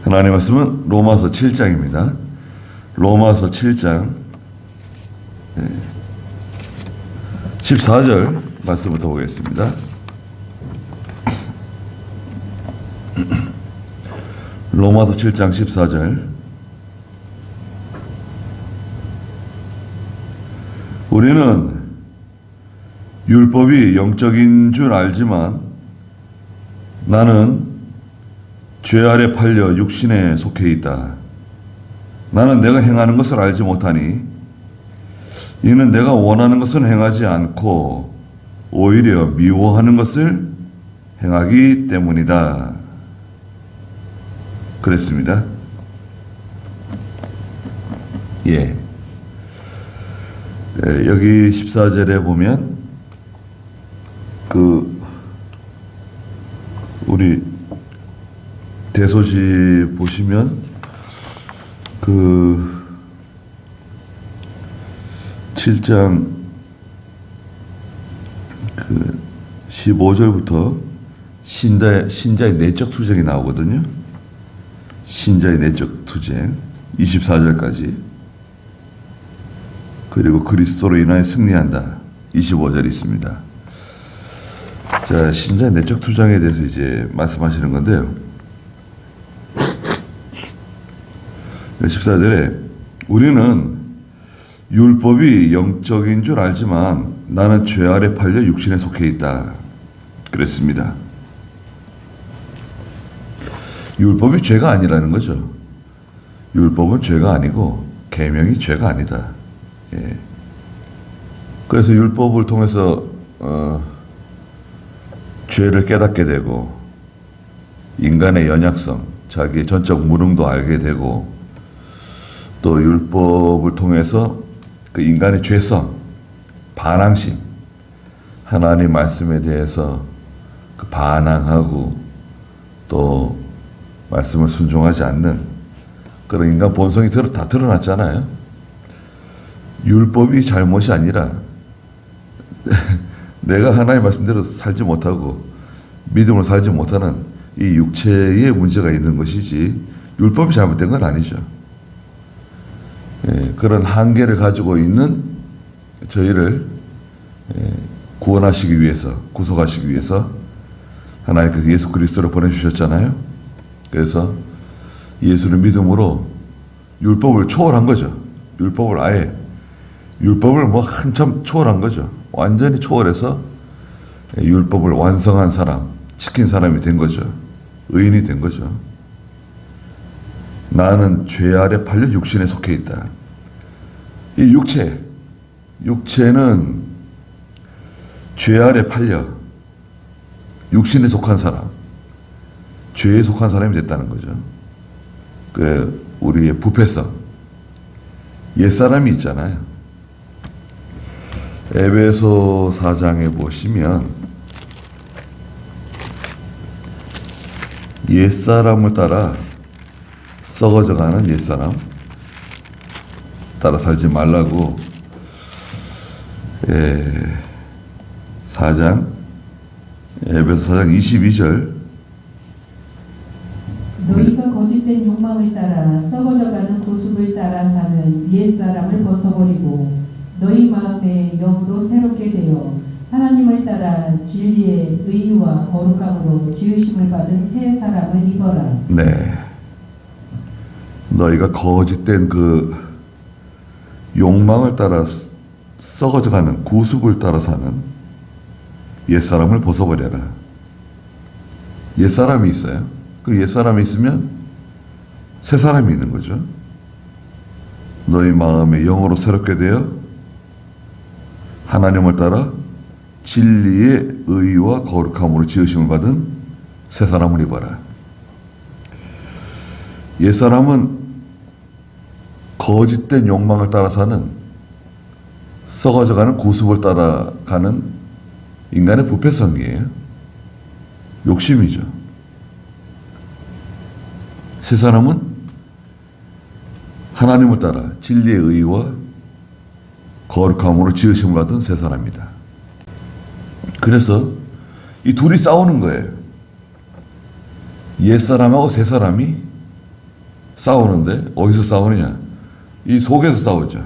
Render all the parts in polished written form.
하나님의 말씀은 로마서 7장입니다. 로마서 7장 14절 말씀부터 보겠습니다. 로마서 7장 14절. 우리는 율법이 영적인 줄 알지만 나는 죄 아래 팔려 육신에 속해 있다. 나는 내가 행하는 것을 알지 못하니 이는 내가 원하는 것은 행하지 않고 오히려 미워하는 것을 행하기 때문이다. 그랬습니다. 여기 14절에 보면 우리 대소지 보시면 7장 15절부터 신자의 내적 투쟁이 나오거든요. 신자의 내적 투쟁 24절까지. 그리고 그리스도로 인하여 승리한다 25절이 있습니다. 자, 신자의 내적 투쟁에 대해서 이제 말씀하시는 건데요. 14절에 우리는 율법이 영적인 줄 알지만 나는 죄 아래 팔려 육신에 속해 있다. 그랬습니다. 율법이 죄가 아니라는 거죠. 율법은 죄가 아니고 계명이 죄가 아니다. 그래서 율법을 통해서 죄를 깨닫게 되고 인간의 연약성, 자기의 전적 무능도 알게 되고 또 율법을 통해서 그 인간의 죄성, 반항심, 하나님 말씀에 대해서 반항하고 또 말씀을 순종하지 않는 그런 인간 본성이 다 드러났잖아요. 율법이 잘못이 아니라 내가 하나님의 말씀대로 살지 못하고 믿음으로 살지 못하는 이 육체의 문제가 있는 것이지 율법이 잘못된 건 아니죠. 그런 한계를 가지고 있는 저희를 구원하시기 위해서, 구속하시기 위해서 하나님께서 예수 그리스도를 보내주셨잖아요. 그래서 예수를 믿음으로 율법을 초월한 거죠. 율법을 한참 초월한 거죠. 완전히 초월해서 율법을 완성한 사람, 지킨 사람이 된 거죠. 의인이 된 거죠. 나는 죄 아래 팔려 육신에 속해 있다. 이 육체는 죄 아래 팔려 육신에 속한 사람, 죄에 속한 사람이 됐다는 거죠. 우리의 부패성, 옛사람이 있잖아요. 에베소 4장에 보시면 옛사람을 따라 썩어져가는 옛사람 따라 살지 말라고 4장 에베소 4장 22절 너희가 거짓된 욕망을 따라 썩어져가는 구습을 따라 사는 옛사람을 벗어버리고 너희 마음에 영으로 새롭게 되어 하나님을 따라 진리의 의와 거룩함으로 지으심을 받은 새 사람을 입어라. 네. 너희가 거짓된 욕망을 따라 썩어져가는 구습을 따라 사는 옛사람을 벗어버려라. 옛사람이 있어요. 그 옛사람이 있으면 새 사람이 있는 거죠. 너희 마음에 영으로 새롭게 되어 하나님을 따라 진리의 의와 거룩함으로 지으심을 받은 새 사람을 입어라. 옛사람은 거짓된 욕망을 따라 사는 썩어져가는 구습을 따라가는 인간의 부패성이에요. 욕심이죠. 새 사람은 하나님을 따라 진리의 의와 거룩함으로 지으심을 받은 새 사람이다. 그래서 이 둘이 싸우는 거예요. 옛사람하고 새사람이 싸우는데 어디서 싸우느냐? 이 속에서 싸우죠.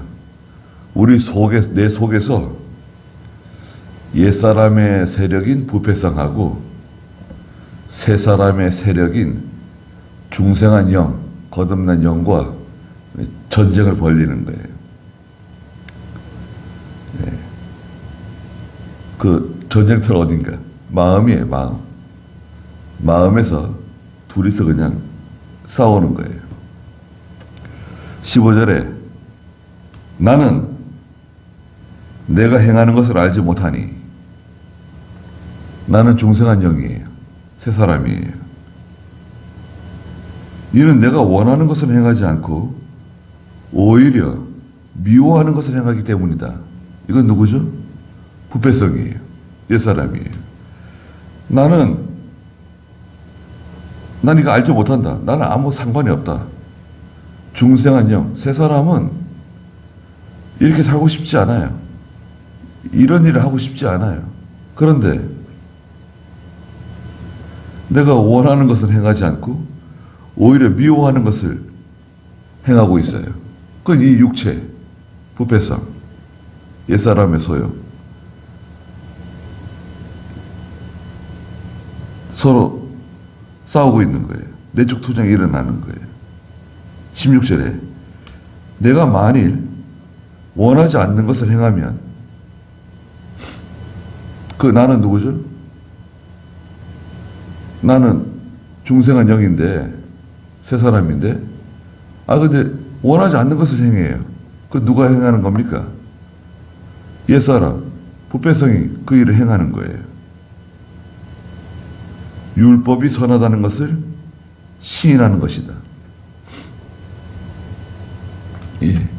내 속에서 옛사람의 세력인 부패성하고 새 사람의 세력인 중생한 영, 거듭난 영과 전쟁을 벌이는 거예요. 네. 그 전쟁터 어딘가? 마음이에요, 마음. 마음에서 둘이서 그냥 싸우는 거예요. 15절에 나는 내가 행하는 것을 알지 못하니 나는 중생한 영이에요. 새 사람이에요. 이는 내가 원하는 것을 행하지 않고 오히려 미워하는 것을 행하기 때문이다. 이건 누구죠? 부패성이에요. 옛사람이에요. 난 이거 알지 못한다. 나는 아무 상관이 없다. 중생한 영, 새 사람은 이렇게 살고 싶지 않아요. 이런 일을 하고 싶지 않아요. 그런데 내가 원하는 것을 행하지 않고 오히려 미워하는 것을 행하고 있어요. 그건 이 육체, 부패성, 옛사람의 소욕. 서로 싸우고 있는 거예요. 내적 투쟁이 일어나는 거예요. 16절에 내가 만일 원하지 않는 것을 행하면 그 나는 누구죠? 나는 중생한 영인데 새 사람인데 근데 원하지 않는 것을 행해요. 그 누가 행하는 겁니까? 옛사람, 부패성이 그 일을 행하는 거예요. 율법이 선하다는 것을 시인하는 것이다. 예.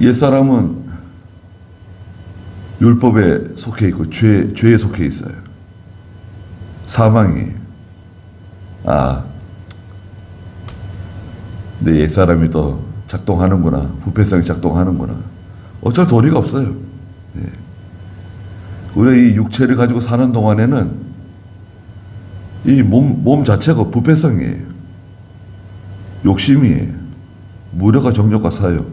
옛사람은 율법에 속해 있고 죄에 속해 있어요. 사망이에요. 내 옛사람이 또 작동하는구나. 부패성이 작동하는구나. 어쩔 도리가 없어요. 예. 우리가 이 육체를 가지고 사는 동안에는 이 몸 자체가 부패성이에요. 욕심이에요. 무력과 정욕과 사욕.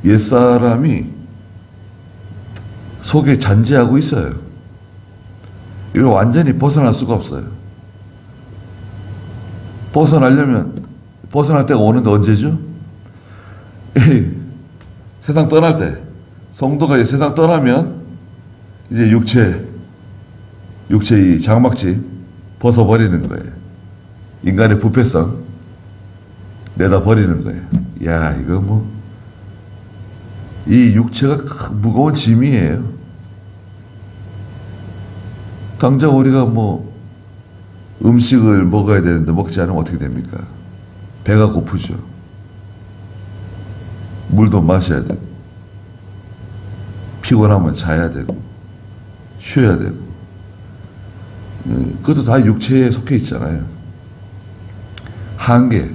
옛사람이 속에 잔재하고 있어요. 이걸 완전히 벗어날 수가 없어요. 벗어날 때가 오는데 언제죠? 세상 떠날 때. 성도가 이제 세상 떠나면 이제 육체 이 장막지 벗어버리는 거예요. 인간의 부패성 내다 버리는 거예요. 야, 이거 이 육체가 무거운 짐이에요. 당장 우리가 음식을 먹어야 되는데 먹지 않으면 어떻게 됩니까? 배가 고프죠. 물도 마셔야 되고, 피곤하면 자야 되고, 쉬어야 되고, 그것도 다 육체에 속해 있잖아요. 한계,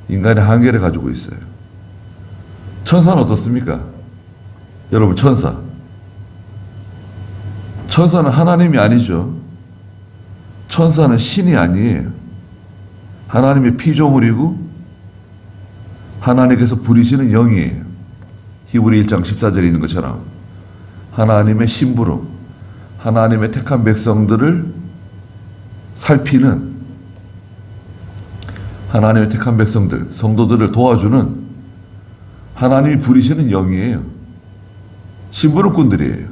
인간의 한계를 가지고 있어요. 천사는 어떻습니까? 여러분, 천사는 하나님이 아니죠. 천사는 신이 아니에요. 하나님의 피조물이고 하나님께서 부리시는 영이에요. 히브리 1장 14절에 있는 것처럼 하나님의 심부름, 하나님의 택한 백성들을 살피는 하나님의 택한 백성들, 성도들을 도와주는 하나님이 부리시는 영이에요. 심부름꾼들이에요.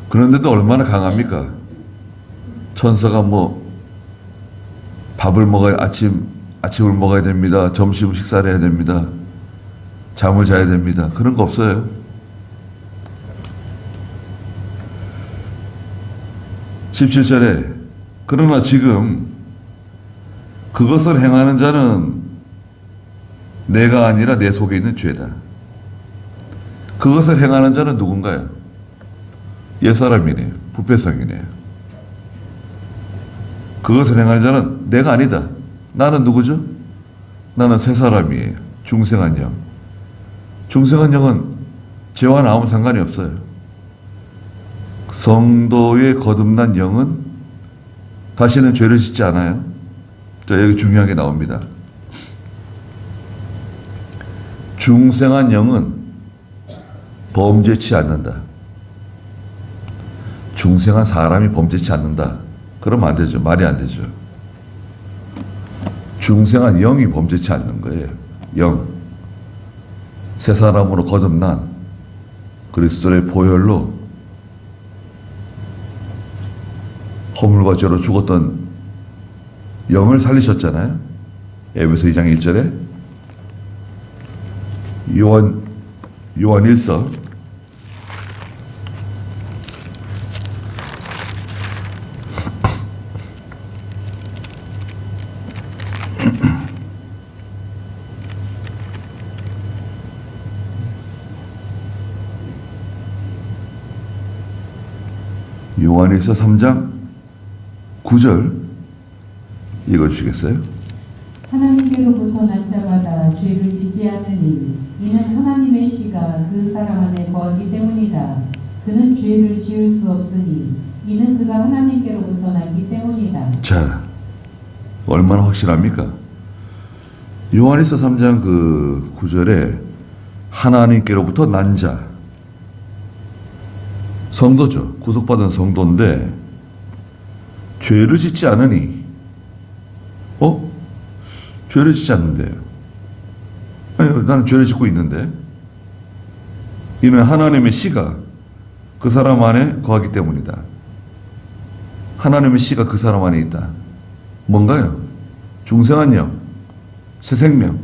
그런데도 얼마나 강합니까? 천사가 밥을 먹어야 아침을 먹어야 됩니다. 점심 식사를 해야 됩니다. 잠을 자야 됩니다. 그런 거 없어요. (17절에) 그러나 지금 그것을 행하는 자는 내가 아니라 내 속에 있는 죄다. 그것을 행하는 자는 누군가요? 옛사람이네요. 부패성이네요. 그것을 행하는 자는 내가 아니다. 나는 누구죠? 나는 새 사람이에요. 중생한 영. 중생한 영은 죄와는 아무 상관이 없어요. 성도의 거듭난 영은 다시는 죄를 짓지 않아요. 자, 여기 중요한 게 나옵니다. 중생한 영은 범죄치 않는다. 중생한 사람이 범죄치 않는다. 그러면 안 되죠. 말이 안 되죠. 중생한 영이 범죄치 않는 거예요. 영. 새 사람으로 거듭난 그리스도의 보혈로 허물과 죄로 죽었던 영을 살리셨잖아요. 에베소 2장 1절에 요한 1서 요한일서 3장 9절 읽어주시겠어요? 하나님께로부터 난 자마다 죄를 짓지 않으니 이는 하나님의 씨가 그 사람 안에 거하기 때문이다. 그는 죄를 지을 수 없으니 이는 그가 하나님께로부터 났기 때문이다. 자, 얼마나 확실합니까? 요한일서 3장 그 9절에 하나님께로부터 난 자, 성도죠. 구속받은 성도인데 죄를 짓지 않으니 죄를 짓지 않는데요. 아니, 나는 죄를 짓고 있는데 이는 하나님의 씨가 그 사람 안에 거하기 때문이다. 하나님의 씨가 그 사람 안에 있다. 뭔가요? 중생한 영, 새 생명.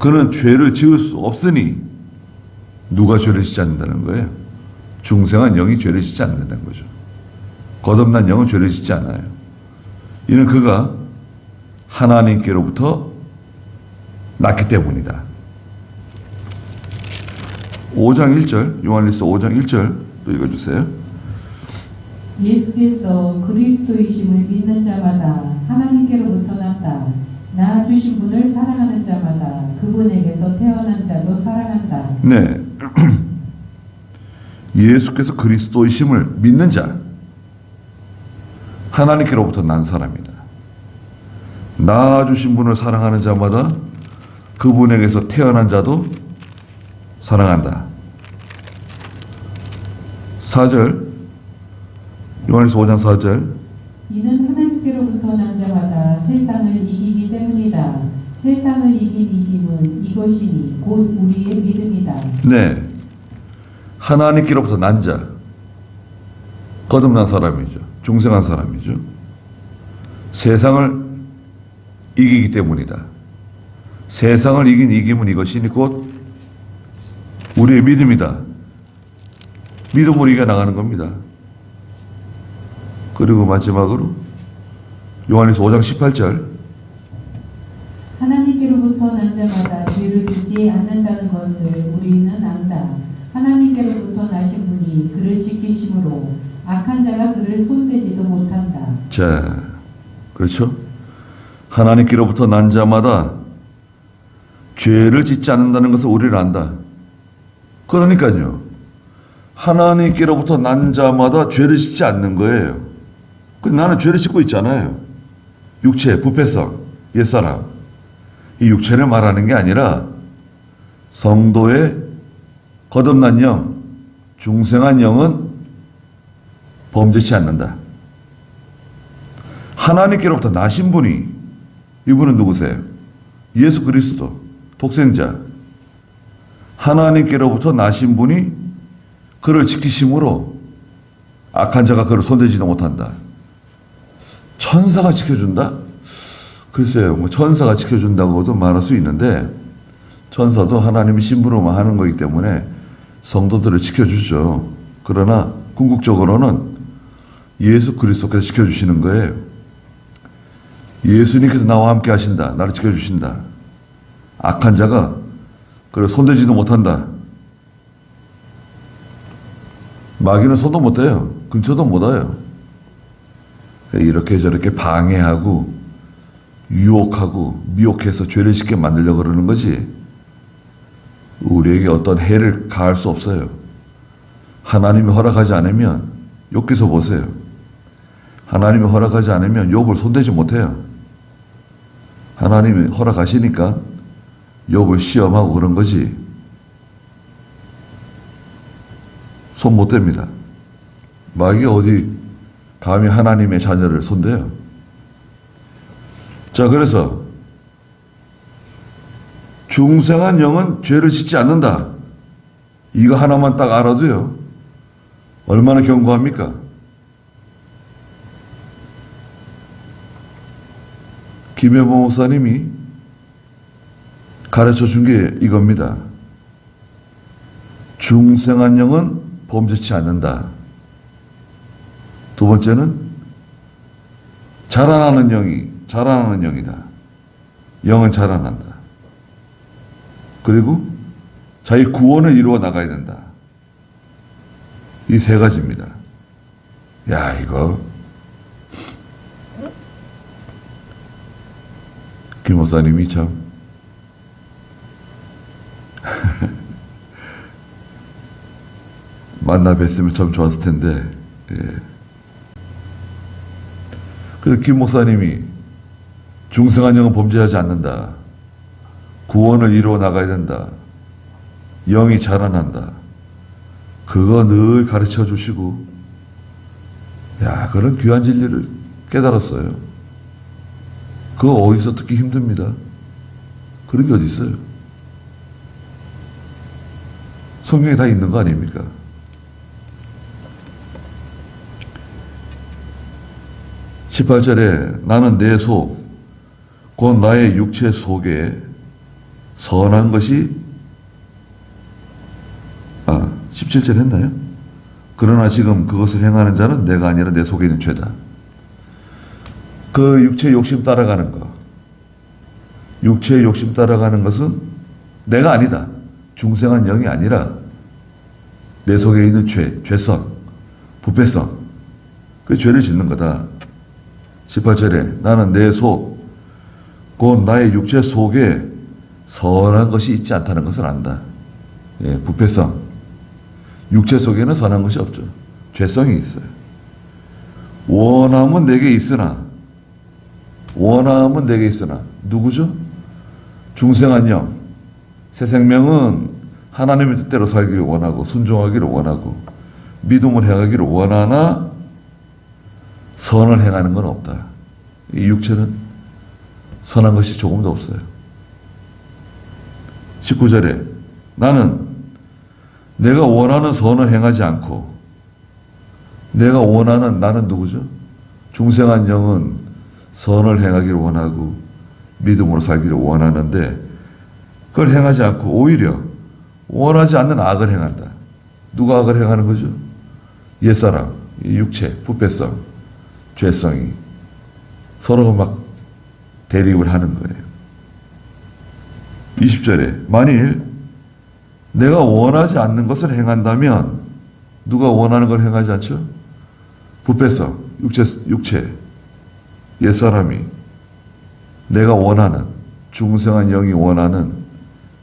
그는 죄를 지을 수 없으니 누가 죄를 짓지 않는다는 거예요? 중생한 영이 죄를 짓지 않는다는 거죠. 거듭난 영은 죄를 짓지 않아요. 이는 그가 하나님께로부터 났기 때문이다. 5장 1절, 요한일서 5장 1절 또 읽어주세요. 예수께서 그리스도이심을 믿는 자마다 하나님께로부터 났다. 낳아주신 분을 사랑하는 자마다 그분에게서 태어난 자도 사랑한다. 네. 예수께서 그리스도이심을 믿는 자, 하나님께로부터 난 사람이다. 낳아주신 분을 사랑하는 자마다 그분에게서 태어난 자도 사랑한다. 4절, 요한일서 5장 4절. 이는 하나님께로부터 난 자마다 세상을 이기기 때문이다. 세상을 이긴 이김은 이것이니 곧 우리의 믿음이다. 네. 하나님께로부터 난 자, 거듭난 사람이죠. 중생한 사람이죠. 세상을 이기기 때문이다. 세상을 이긴 이김은 이것이니 곧 우리의 믿음이다. 믿음으로 이겨나가는 겁니다. 그리고 마지막으로 요한일서 5장 18절. 하나님께로부터 난 자마다 죄를 짓지 않는다는 것을 우리는 안다. 하나님께로부터 나신 분이 그를 지키심으로 악한 자가 그를 손대지도 못한다. 자, 그렇죠? 하나님께로부터 난 자마다 죄를 짓지 않는다는 것을 우리는 안다. 그러니까요. 하나님께로부터 난 자마다 죄를 짓지 않는 거예요. 나는 죄를 짓고 있잖아요. 육체, 부패성, 옛사람. 이 육체를 말하는 게 아니라 성도의 거듭난 영, 중생한 영은 범죄치 않는다. 하나님께로부터 나신 분이, 이분은 누구세요? 예수 그리스도, 독생자. 하나님께로부터 나신 분이 그를 지키심으로 악한 자가 그를 손대지도 못한다. 천사가 지켜준다? 글쎄요, 뭐 천사가 지켜준다고도 말할 수 있는데, 천사도 하나님의 신부로만 하는 거기 때문에 성도들을 지켜주죠. 그러나 궁극적으로는 예수 그리스도께서 지켜주시는 거예요. 예수님께서 나와 함께 하신다. 나를 지켜주신다. 악한 자가 그를 손대지도 못한다. 마귀는 손도 못 대요. 근처도 못 와요. 이렇게 저렇게 방해하고 유혹하고 미혹해서 죄를 짓게 만들려고 그러는 거지, 우리에게 어떤 해를 가할 수 없어요. 하나님이 허락하지 않으면 욥기서 보세요. 하나님이 허락하지 않으면 욥을 손대지 못해요. 하나님이 허락하시니까 욥을 시험하고 그런 거지 손 못 댑니다. 마귀가 어디 감히 하나님의 자녀를 손대요. 자, 그래서 중생한 영은 죄를 짓지 않는다. 이거 하나만 딱 알아도요, 얼마나 견고합니까? 김혜보 목사님이 가르쳐 준 게 이겁니다. 중생한 영은 범죄치 않는다. 두 번째는 자라나는 영이다. 영은 자라난다. 그리고 자기 구원을 이루어 나가야 된다. 이 세 가지입니다. 야, 이거 김 목사님이 참 만나 뵀으면 참 좋았을 텐데, 예. 그래서 김 목사님이 중생한 영은 범죄하지 않는다. 구원을 이루어 나가야 된다. 영이 자라난다. 그거 늘 가르쳐 주시고, 야, 그런 귀한 진리를 깨달았어요. 그거 어디서 듣기 힘듭니다. 그런 게 어디 있어요? 성경에 다 있는 거 아닙니까? 18절에 나는 내 속, 곧 나의 육체 속에 선한 것이 17절 했나요? 그러나 지금 그것을 행하는 자는 내가 아니라 내 속에 있는 죄다. 그 육체의 욕심 따라가는 것, 육체의 욕심 따라가는 것은 내가 아니다. 중생한 영이 아니라 내 속에 있는 죄성, 부패성, 그 죄를 짓는 거다. 18절에 나는 내 속, 곧 나의 육체 속에 선한 것이 있지 않다는 것을 안다. 예, 부패성. 육체 속에는 선한 것이 없죠. 죄성이 있어요. 원함은 내게 있으나 누구죠? 중생한 영. 새 생명은 하나님의 뜻대로 살기를 원하고 순종하기를 원하고 믿음을 행하기를 원하나 선을 행하는 건 없다. 이 육체는 선한 것이 조금도 없어요. 19절에 나는 내가 원하는 선을 행하지 않고 내가 원하는 나는 누구죠? 중생한 영은 선을 행하기를 원하고 믿음으로 살기를 원하는데 그걸 행하지 않고 오히려 원하지 않는 악을 행한다. 누가 악을 행하는 거죠? 옛사람, 육체, 부패성, 죄성이 서로가 막 대립을 하는 거예요. 20절에 만일 내가 원하지 않는 것을 행한다면 누가 원하는 걸 행하지 않죠? 부패성, 육체, 옛사람이 내가 원하는 중생한 영이 원하는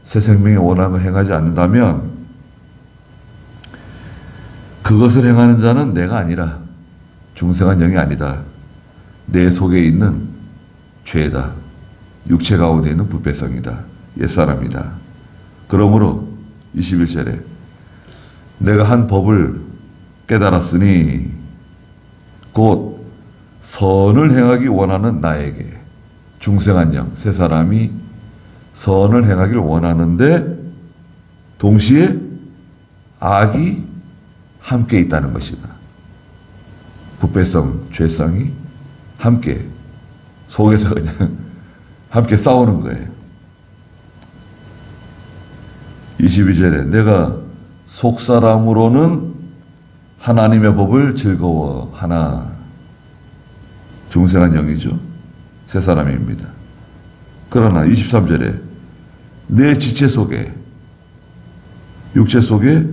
새 생명이 원하는 걸 행하지 않는다면 그것을 행하는 자는 내가 아니라 중생한 영이 아니다. 내 속에 있는 죄다. 육체 가운데 있는 부패성이다. 옛사람이다. 그러므로 21절에 내가 한 법을 깨달았으니 곧 선을 행하기 원하는 나에게 중생한 영, 새 사람이 선을 행하기를 원하는데 동시에 악이 함께 있다는 것이다. 부패성, 죄성이 함께 속에서 그냥 함께 싸우는 거예요. 22절에 내가 속사람으로는 하나님의 법을 즐거워하나 중생한 영이죠. 새 사람입니다. 그러나 23절에 내 지체 속에 육체 속에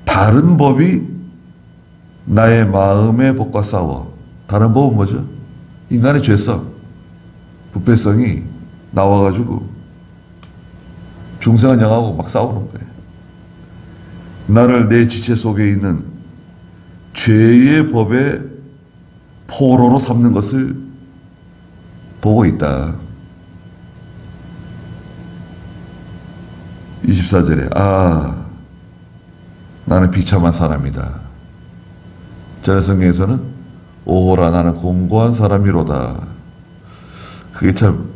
다른 법이 나의 마음의 법과 싸워. 다른 법은 뭐죠? 인간의 죄성, 부패성이 나와가지고 중생한 영하고 막 싸우는 거예요. 나를 내 지체 속에 있는 죄의 법에 포로로 삼는 것을 보고 있다. 24절에 나는 비참한 사람이다. 전에 성경에서는 오호라 나는 공고한 사람이로다. 그게 참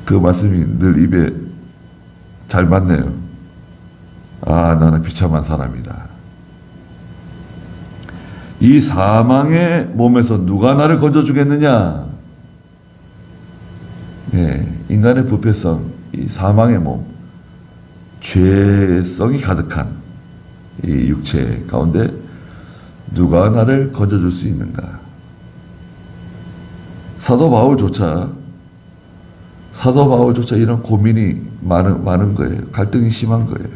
그 말씀이 늘 입에 잘 맞네요. 나는 비참한 사람이다. 이 사망의 몸에서 누가 나를 건져주겠느냐? 인간의 부패성, 이 사망의 몸, 죄성이 가득한 이 육체 가운데 누가 나를 건져줄 수 있는가? 사도 바울조차 이런 고민이 많은 거예요. 갈등이 심한 거예요.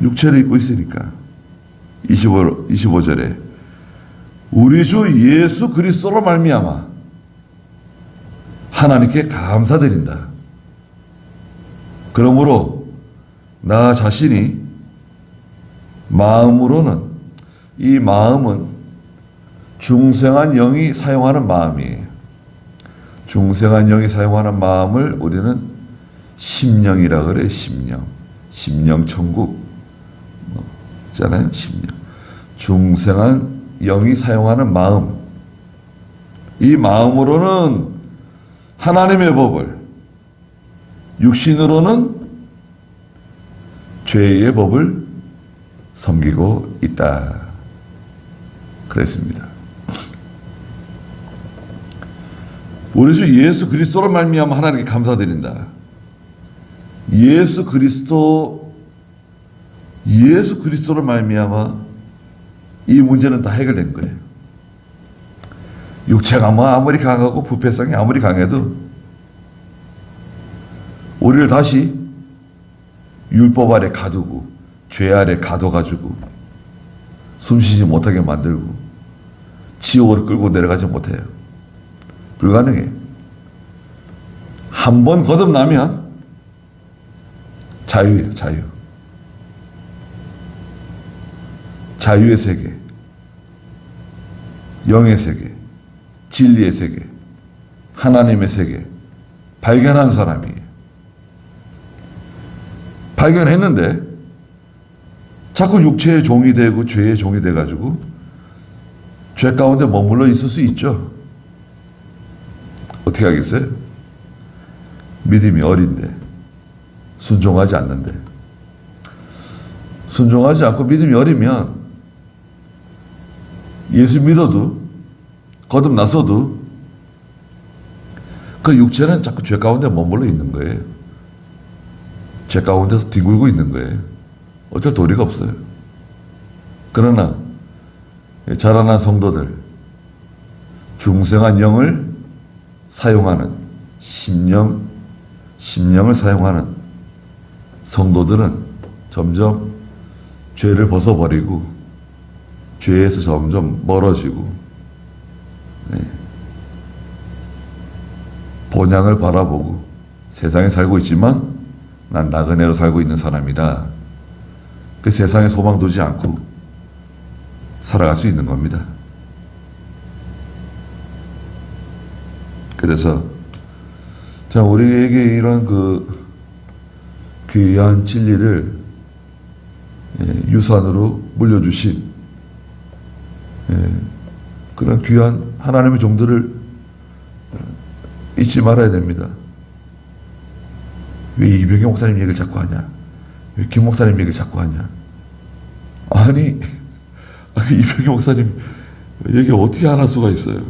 육체를 입고 있으니까. 25절에 우리 주 예수 그리스도로 말미암아 하나님께 감사드린다. 그러므로 나 자신이 마음으로는, 이 마음은 중생한 영이 사용하는 마음이에요. 중생한 영이 사용하는 마음을 우리는 심령이라 그래요. 심령천국 있잖아요. 심령. 중생한 영이 사용하는 마음, 이 마음으로는 하나님의 법을, 육신으로는 죄의 법을 섬기고 있다. 그랬습니다. 우리 주 예수 그리스도로 말미암아 하나님께 감사드린다. 예수 그리스도로 말미암아 이 문제는 다 해결된 거예요. 육체가 아무리 강하고 부패성이 아무리 강해도 우리를 다시 율법 아래 가두고 죄 아래 가둬가지고 숨쉬지 못하게 만들고 지옥으로 끌고 내려가지 못해요. 불가능해요. 한 번 거듭나면 자유예요. 자유의 세계, 영의 세계, 진리의 세계, 하나님의 세계 발견한 사람이에요. 발견했는데 자꾸 육체의 종이 되고 죄의 종이 돼가지고 죄 가운데 머물러 있을 수 있죠. 어떻게 하겠어요? 믿음이 어린데, 순종하지 않는데. 순종하지 않고 믿음이 어리면 예수 믿어도, 거듭났어도 그 육체는 자꾸 죄 가운데 머물러 있는 거예요. 죄 가운데서 뒹굴고 있는 거예요. 어쩔 도리가 없어요. 그러나 자라난 성도들, 중생한 영을 사용하는 심령을 사용하는 성도들은 점점 죄를 벗어버리고 죄에서 점점 멀어지고 본향을 바라보고 세상에 살고 있지만 난 나그네로 살고 있는 사람이다. 그 세상에 소망 두지 않고 살아갈 수 있는 겁니다. 그래서 자, 우리에게 이런 그 귀한 진리를 유산으로 물려주신 그런 귀한 하나님의 종들을 잊지 말아야 됩니다. 왜 이병희 목사님 얘기를 자꾸 하냐? 왜 김 목사님 얘기를 자꾸 하냐? 아니 이병희 목사님 얘기 어떻게 안 할 수가 있어요?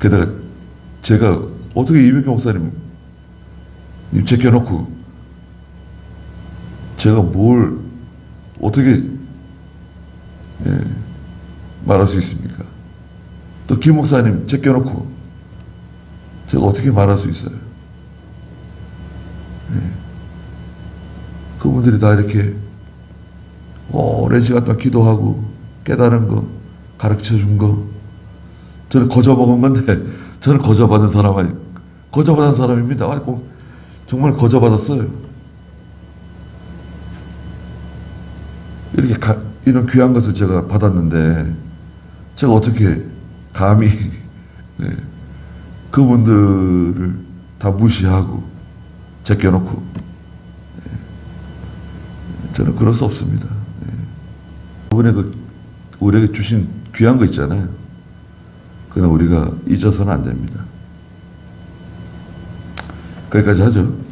게다가 제가 어떻게 이병희 목사님 제껴놓고 제가 뭘 어떻게 말할 수 있습니까? 또 김 목사님 제껴놓고 제가 어떻게 말할 수 있어요? 그분들이 다 이렇게 오랜 시간 동안 기도하고 깨달은 거 가르쳐 준 거 저는 거저먹은 건데 저는 거저받은 사람입니다. 아이고, 정말 거저받았어요. 이런 귀한 것을 제가 받았는데 제가 어떻게 감히 네, 그분들을 다 무시하고 제껴놓고 네, 저는 그럴 수 없습니다. 네. 이번에 우리에게 주신 귀한 거 있잖아요. 그건 우리가 잊어서는 안 됩니다. 거기까지 하죠.